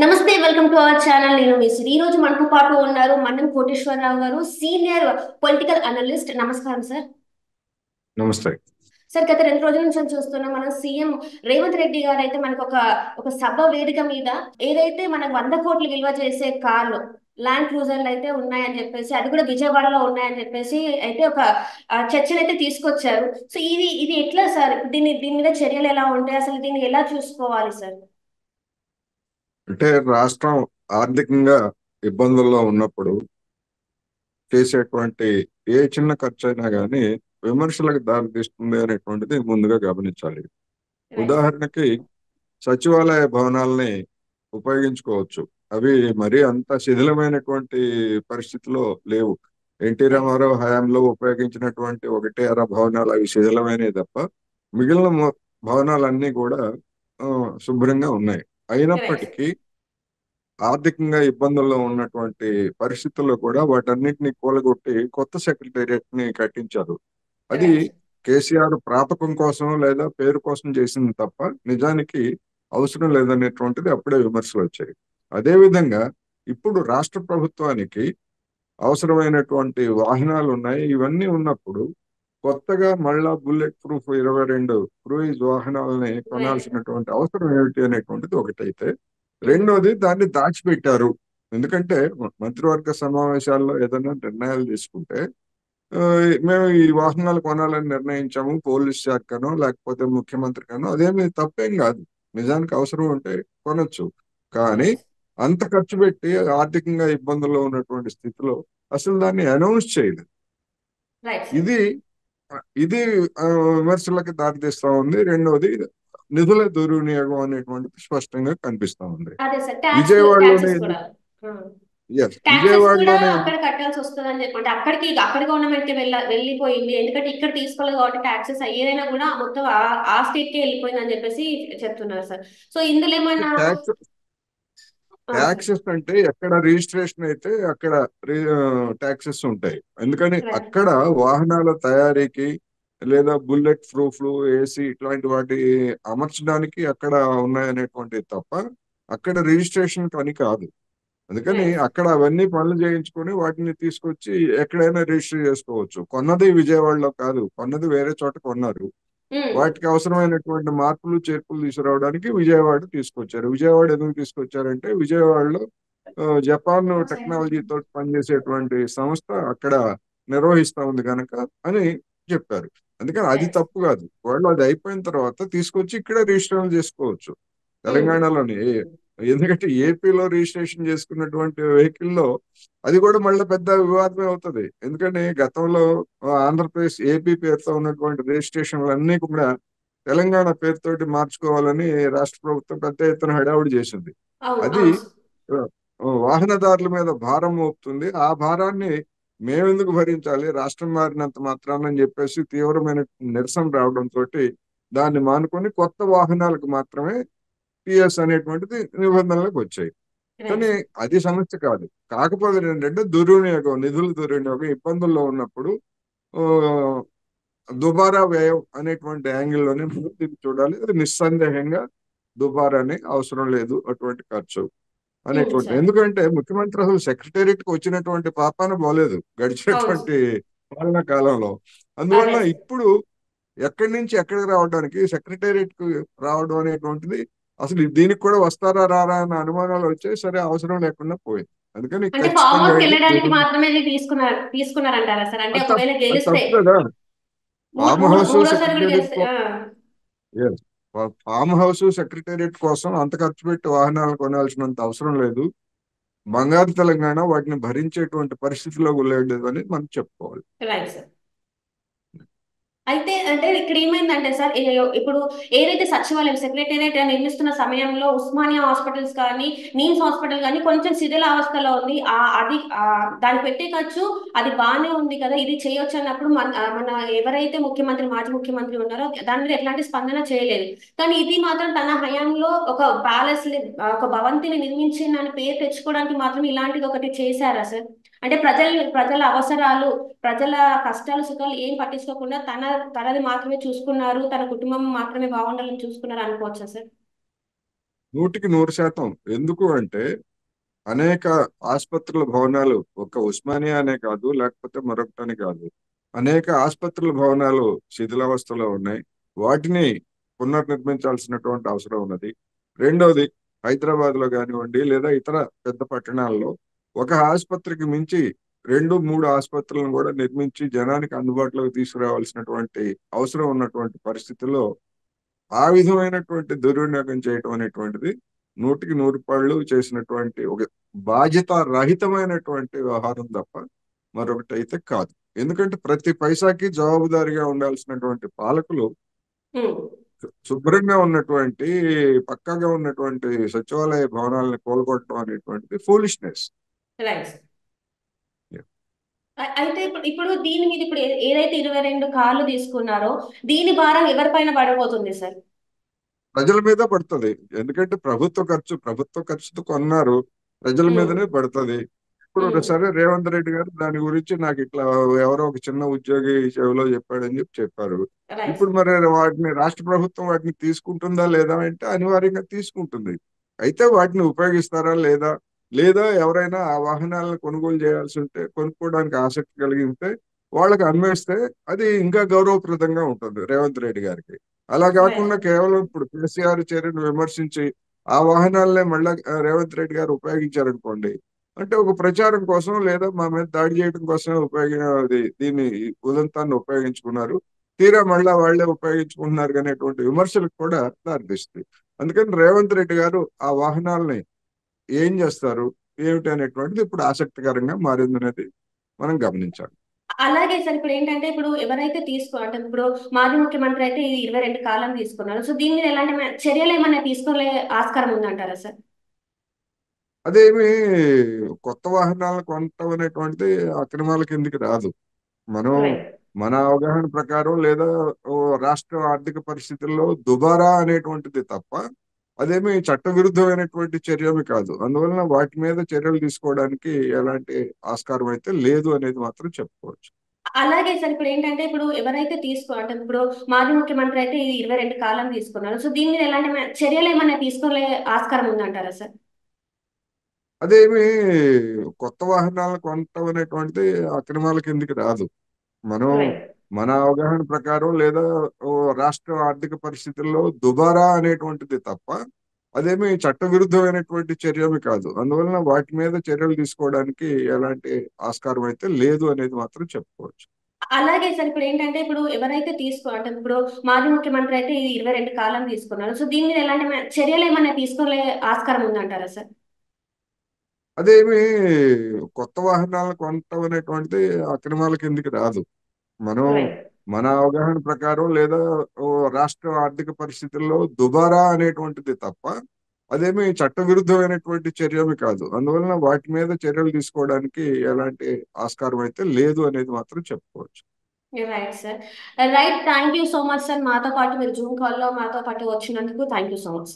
నమస్తే, welcome to our channel. నేను మీ శ్రీ. ఈ రోజు మనతో పాటు ఉన్నారు మన్నం కోటేశ్వరరావు గారు, సీనియర్ పొలిటికల్ అనలిస్ట్. నమస్కారం సార్. నమస్తే. సార్, గత 2 రోజుల నుంచి చూస్తున్నాం మనం. సీఎం రేవంత్ రెడ్డి గారు అయితే మనకు ఒక సభ వేదిక మీద ఏదైతే మనకు 100 కోట్లు విలువ చేసే కార్లు, ల్యాండ్ క్రూజర్లు అయితే ఉన్నాయని చెప్పేసి, అది కూడా విజయవాడలో ఉన్నాయని చెప్పేసి అయితే ఒక చర్చను అయితే తీసుకొచ్చారు. సో ఇది ఎట్లా సార్? దీని మీద చర్యలు ఎలా ఉంటాయి? అసలు దీన్ని ఎలా చూసుకోవాలి సార్? అంటే రాష్ట్రం ఆర్థికంగా ఇబ్బందుల్లో ఉన్నప్పుడు చేసేటువంటి ఏ చిన్న ఖర్చు అయినా కానీ విమర్శలకు దారితీస్తుంది అనేటువంటిది ముందుగా గమనించాలి. Right sir. ఉదాహరణకి సచివాలయ భవనాల్ని ఉపయోగించుకోవచ్చు. అవి మరీ అంత శిథిలమైనటువంటి పరిస్థితిలో లేవు. NT right. రామారావు హయాంలో ఉపయోగించినటువంటి ఒకటే అర భవనాలు అవి శిథిలమైనవి తప్ప మిగిలిన భవనాలన్నీ కూడా శుభ్రంగా ఉన్నాయి. రైట్. అయినప్పటికీ ఆర్థికంగా ఇబ్బందుల్లో ఉన్నటువంటి పరిస్థితుల్లో కూడా వాటన్నిటిని కూలగొట్టి కొత్త సెక్రటేరియట్ ని కట్టించారు. అది రైట్. కేసీఆర్ ప్రాపకం కోసం లేదా పేరు కోసం చేసింది తప్ప నిజానికి అవసరం లేదనేటువంటిది అప్పుడే విమర్శలు వచ్చాయి. అదేవిధంగా ఇప్పుడు రాష్ట్ర ప్రభుత్వానికి అవసరమైనటువంటి వాహనాలు ఉన్నాయి. ఇవన్నీ ఉన్నప్పుడు కొత్తగా మళ్ళా బుల్లెట్ ప్రూఫ్ 22 క్రూయిజ్ వాహనాలని రైట్. కొనాల్సినటువంటి అవసరం ఏమిటి అనేటువంటిది ఒకటైతే, రెండోది దాన్ని దాచిపెట్టారు. ఎందుకంటే మంత్రివర్గ సమావేశాల్లో ఏదైనా నిర్ణయాలు తీసుకుంటే ఆ, మేము ఈ వాహనాలు కొనాలని నిర్ణయించాము, పోలీస్ శాఖనో లేకపోతే ముఖ్యమంత్రి కనో, అదేమి తప్పేం కాదు. నిజానికి అవసరం ఉంటే కొనొచ్చు. కానీ రైట్. అంత ఖర్చు పెట్టి ఆర్థికంగా ఇబ్బందుల్లో ఉన్నటువంటి స్థితిలో అసలు దాన్ని అనౌన్స్ చేయలేదు. Right sir. ఇది ఇది విమర్శలకు దారితీస్తా ఉంది. రెండోది నిధుల దుర్వినియోగం అనేటువంటిది స్పష్టంగా కనిపిస్తా ఉంది. అదే సార్, ట్యాక్సెస్ విజయవాడలోనే కూడా. ఎస్, ట్యాక్సెస్ కూడా విజయవాడలోనే అక్కడ కట్టాల్సి వస్తుంది అని చెప్పి, అంటే అక్కడ గవర్నమెంట్ కి వెళ్ళిపోయింది. ఎందుకంటే ఇక్కడ తీసుకోలేదు కాబట్టి ట్యాక్సెస్ ఏదైనా కూడా మొత్తం ఆ స్టేట్ కి వెళ్ళిపోయింది అని చెప్పేసి చెప్తున్నారు సార్. సో ఇందులో ఏమైనా ట్యాక్స్ సార్. ట్యాక్సెస్ అంటే ఎక్కడ రిజిస్ట్రేషన్ అయితే అక్కడ ట్యాక్సెస్ ఉంటాయి. ఎందుకని రైట్. అక్కడ వాహనాల తయారీకి లేదా బుల్లెట్ ప్రూఫ్లు, ఏసీ ఇట్లాంటి వాటి అమర్చడానికి అక్కడ ఉన్నాయనేటువంటిది తప్ప అక్కడ రిజిస్ట్రేషన్ పని కాదు. అందుకని రైట్. అక్కడ అవన్నీ పనులు చేయించుకొని వాటిని తీసుకొచ్చి ఎక్కడైనా రిజిస్టర్ చేసుకోవచ్చు. కొన్నది విజయవాడలో కాదు, కొన్నది వేరే చోట కొన్నారు. వాటికి అవసరమైనటువంటి మార్పులు చేర్పులు తీసుకురావడానికి విజయవాడ తీసుకొచ్చారు. విజయవాడ ఎందుకు తీసుకొచ్చారంటే విజయవాడలో జపాన్ టెక్నాలజీతో పనిచేసేటువంటి సంస్థ అక్కడ నిర్వహిస్తా ఉంది కనుక అని చెప్పారు. అందుకని అది రైట్. తప్పు కాదు. వాళ్ళు అది అయిపోయిన తర్వాత తీసుకొచ్చి ఇక్కడ రిజిస్టర్ చేసుకోవచ్చు తెలంగాణలోని. ఎందుకంటే ఏపీలో రిజిస్ట్రేషన్ చేసుకున్నటువంటి వెహికల్లో అది కూడా మళ్ళీ పెద్ద వివాదమే అవుతుంది. ఎందుకంటే గతంలో ఆంధ్రప్రదేశ్ ఏపీ పేరుతో ఉన్నటువంటి రిజిస్ట్రేషన్లు అన్ని కూడా తెలంగాణ పేరుతోటి మార్చుకోవాలని రాష్ట్ర ప్రభుత్వం పెద్ద ఎత్తున హడావుడి చేసింది. అవును, అది అవును. వాహనదారుల మీద భారం మోపుతుంది. ఆ భారాన్ని మేమెందుకు భరించాలి రాష్ట్రం మారినంత మాత్రాన అని చెప్పేసి తీవ్రమైన నిరసన రావడంతో దాన్ని మానుకొని కొత్త వాహనాలకు మాత్రమే టిఎస్ అనేటువంటిది నిబంధనలకు వచ్చాయి. రైట్ కానీ సార్. అది సమస్య కాదు. కాకపోతే ఏంటంటే దుర్వినియోగం, నిధుల దుర్వినియోగం ఇబ్బందుల్లో ఉన్నప్పుడు ఆ, దుబారా వ్యయం అనేటువంటి యాంగిల్లోనే మనం దీన్ని చూడాలి. అది నిస్సందేహంగా దుబారానే, అవసరం లేదు అటువంటి ఖర్చు అనేటువంటి. సార్. ఎందుకంటే ముఖ్యమంత్రి అసలు సెక్రటేరియట్ కి వచ్చినటువంటి పాపాన పోలేదు అవును. గడిచినటువంటి పాలనా కాలంలో. అదే అందువల్ల సార్. ఇప్పుడు ఎక్కడి నుంచి ఎక్కడికి రావడానికి సెక్రటేరియట్ కు రావడం అనేటువంటిది అసలు దీనికి కూడా వస్తారా రారా అన్న అనుమానాలు వచ్చాయి. సరే, అవసరం లేకుండా పోయింది. అందుకని అంటే ఫామ్ ఖచ్చితంగా హౌస్ కి ఇది వెళ్ళడానికి మాత్రమే ఇది తీసుకున్నారంటారా సార్? అంటే ఒకవేళ అది గెలిస్తే తప్పు కదా. ఫామ్ హౌస్ మూడోసారి కూడా సెక్రటేరియట్ గెలిస్తే ఫామ్ హౌస్ సెక్రటేరియట్ కోసం అంత ఖర్చు పెట్టి వాహనాలు కొనాల్సినంత అవసరం లేదు. బంగారు తెలంగాణ వాటిని భరించేటువంటి పరిస్థితిలో లేదు అని మనం చెప్పుకోవాలి. Right sir. అయితే అంటే ఇక్కడ ఏమైందంటే సార్, ఇప్పుడు ఏదైతే సచివాలయం సెక్రటేరియట్ నిర్మిస్తున్న సమయంలో ఉస్మానియా హాస్పిటల్స్ కానీ, నిమ్స్ హాస్పిటల్ కానీ కొంచెం శిథిలావస్థలో ఉంది. దానికి పెట్టే ఖర్చు అది బాగానే ఉంది కదా, ఇది చేయొచ్చు అన్నప్పుడు మన ఎవరైతే మాజీ ముఖ్యమంత్రి ఉన్నారో దాని మీద ఎట్లాంటి స్పందన చేయలేదు. కానీ ఇది మాత్రం తన హయాంలో ఒక ప్యాలెస్, ఒక భవంతిని నిర్మించిందని పేరు తెచ్చుకోవడానికి మాత్రం ఇలాంటిది ఒకటి చేశారా సార్? అంటే ప్రజల అవసరాలు, ప్రజల కష్టాలు సుఖాలు ఏం పట్టించుకోకుండా తనది మాత్రమే చూసుకున్నారు, తన కుటుంబం మాత్రమే బాగుండాలని చూసుకున్నారు అనుకోవచ్చా సార్? 100% ఎందుకు అంటే అనేక ఆసుపత్రుల భవనాలు ఒక ఉస్మానియా అనే కాదు, లేకపోతే మరొకటని కాదు, అనేక ఆసుపత్రుల భవనాలు శిథిలావస్థలో ఉన్నాయి. వాటిని పునర్నిర్మించాల్సినటువంటి అవసరం ఉన్నది. రెండవది, హైదరాబాద్ లో కానివ్వండి లేదా ఇతర పెద్ద పట్టణాల్లో ఒక ఆసుపత్రికి మించి 2, 3 ఆసుపత్రులను కూడా నిర్మించి జనానికి అందుబాటులోకి తీసుకురావాల్సినటువంటి అవసరం ఉన్నటువంటి పరిస్థితుల్లో ఆ విధమైనటువంటి దుర్వినియోగం చేయటం అనేటువంటిది 100కి 100 చేసినటువంటి ఒక బాధ్యత రహితమైనటువంటి వ్యవహారం తప్ప మరొకటి అయితే కాదు. ఎందుకంటే ప్రతి పైసాకి జవాబుదారీగా ఉండాల్సినటువంటి పాలకులు శుభ్రంగా ఉన్నటువంటి పక్కాగా ఉన్నటువంటి సచివాలయ భవనాలను కోలుకోవటం అనేటువంటిది ఫూలిష్నెస్. రైట్. అయితే ఇప్పుడు ఇప్పుడు దీని మీద ఇప్పుడు ఏదైతే 22 కార్లు తీసుకున్నారో దీని భారం ఎవరిపైన పడబోతుంది సార్? ప్రజల మీద పడుతుంది. ఎందుకంటే ప్రభుత్వ ఖర్చుతో కొన్నారు, ప్రజల మీదనే పడుతుంది. ఇప్పుడు సరే, రేవంత్ రెడ్డి గారు దాని గురించి నాకు ఇట్లా ఎవరో ఒక చిన్న ఉద్యోగి చెవిలో చెప్పాడని చెప్పారు. రైట్. ఇప్పుడు మరి వాటిని రాష్ట్ర ప్రభుత్వం వాటిని తీసుకుంటుందా లేదా అంటే అనివార్యంగా తీసుకుంటుంది. అయితే వాటిని ఉపయోగిస్తారా లేదా, లేదా ఎవరైనా ఆ వాహనాలను కొనుగోలు చేయాల్సి ఉంటే, కొనుక్కోవడానికి ఆసక్తి కలిగి ఉంటే వాళ్ళకి అమ్మేస్తే అది ఇంకా గౌరవప్రదంగా ఉంటుంది రేవంత్ రెడ్డి గారికి. అలా కాకుండా రైట్. కేవలం ఇప్పుడు కేసీఆర్ చర్యను విమర్శించి ఆ వాహనాలనే మళ్ళా రేవంత్ రెడ్డి గారు ఉపయోగించారనుకోండి, అంటే ఒక ప్రచారం కోసం లేదా మా మీద దాడి చేయడం కోసమే దీన్ని ఉదంతాన్ని ఉపయోగించుకున్నారు, తీరా మళ్ళా వాళ్ళే ఉపయోగించుకుంటున్నారు అనేటువంటి విమర్శలకు కూడా దారితీస్తుంది. అందుకని రేవంత్ రెడ్డి గారు ఆ వాహనాలని ఏం చేస్తారు ఏమిటి అనేటువంటిది ఇప్పుడు ఆసక్తికరంగా మారిందనేది మనం గమనించాలి. అలాగే సార్ ఇప్పుడు ఏంటంటే ఇప్పుడు ఎవరైతే అంటే ఇప్పుడు మాజీ ముఖ్యమంత్రి అయితే ఈ 22 కాలం తీసుకున్నారు. సో దీని మీద ఎలాంటి చర్యలు ఏమైనా తీసుకోలే ఆస్కారం ఉందంటారా సార్? అదేమి కొత్త వాహనాలను కొనటం అనేటువంటిది అక్రమాల కిందికి రాదు. మనం రైట్. మన అవగాహన ప్రకారం లేదా ఓ రాష్ట్ర ఆర్థిక పరిస్థితుల్లో దుబారా అనేటువంటిది తప్ప అదేమి చట్టవిరుద్ధమైనటువంటి చర్యమి కాదు. అందువలన వాటి మీద చర్యలు తీసుకోవడానికి ఎలాంటి ఆస్కారం అయితే లేదు అనేది మాత్రం చెప్పుకోవచ్చు. అలాగే సార్ ఇప్పుడు ఏంటంటే ఇప్పుడు ఎవరైతే అంటే ఇప్పుడు మాజీ ముఖ్యమంత్రి అయితే ఈ 22 కాలం తీసుకున్నారు. సో దీని మీద ఎలాంటి చర్యలు ఏమైనా తీసుకోలే ఆస్కారం ఉందంటారా సార్? అదేమి కొత్త వాహనాలను కొనటం అనేటువంటిది అక్రమాల కిందికి రాదు. మనం రైట్. మన అవగాహన ప్రకారం లేదా ఓ రాష్ట్ర ఆర్థిక పరిస్థితుల్లో దుబారా అనేటువంటిది తప్ప అదేమి చట్టవిరుద్ధమైనటువంటి చర్యమి కాదు. అందువలన వాటి మీద చర్యలు తీసుకోవడానికి ఎలాంటి ఆస్కారం అయితే లేదు అనేది మాత్రం చెప్పుకోవచ్చు. అలాగే సార్ ఇప్పుడు ఏంటంటే ఇప్పుడు ఎవరైతే అంటే ఇప్పుడు మాజీ ముఖ్యమంత్రి అయితే ఈ 22 కాలం తీసుకున్నారు. సో దీని మీద ఎలాంటి చర్యలు ఏమైనా తీసుకోలే ఆస్కారం ఉందంటారా సార్? అదేమి కొత్త వాహనాలను కొనటం అనేటువంటిది అక్రమాల కిందికి రాదు. మనం రైట్. మన అవగాహన ప్రకారం లేదా ఓ రాష్ట్ర ఆర్థిక పరిస్థితుల్లో దుబారా అనేటువంటిది తప్ప అదేమి చట్టవిరుద్ధమైనటువంటి చర్యమి కాదు. అందువలన వాటి మీద చర్యలు తీసుకోవడానికి ఎలాంటి ఆస్కారం అయితే లేదు అనేది మాత్రం చెప్పుకోవచ్చు. Right sir. Right. Thank you so much sir. మాతో పాటు మీరు జూమ్ కాల్లో మాతో పాటు వచ్చినందుకు థ్యాంక్ యూ సో మచ్.